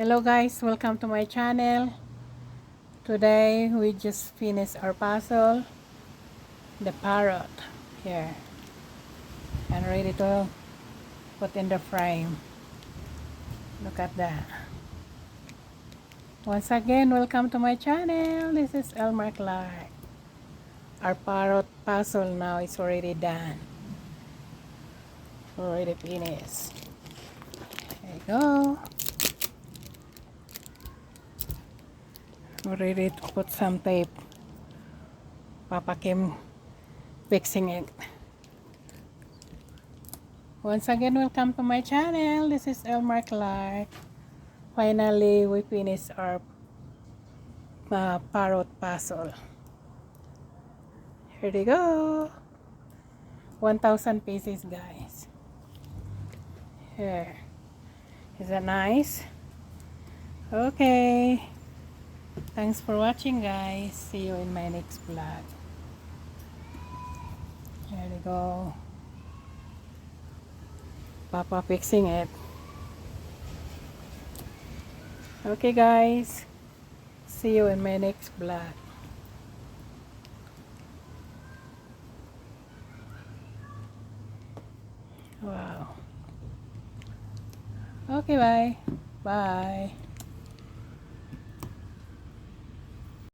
Hello guys, welcome to my channel. Today we just finished our puzzle, the parrot here, and ready to put in the frame. Look at that. Once again, welcome to my channel. This is Elmer Clark. Our parrot puzzle now is already done. Already finished. There you go. We're ready to put some tape. Papa Kim fixing it. Once again, welcome to my channel. This is Elmer Clark. Finally, we finished our parrot puzzle. Here we go. 1,000 pieces, guys. Here. Is that nice? Okay. Thanks for watching, guys. See you in my next vlog. Here we go. Papa fixing it. Okay, guys. See you in my next vlog. Wow. Okay, bye. Bye.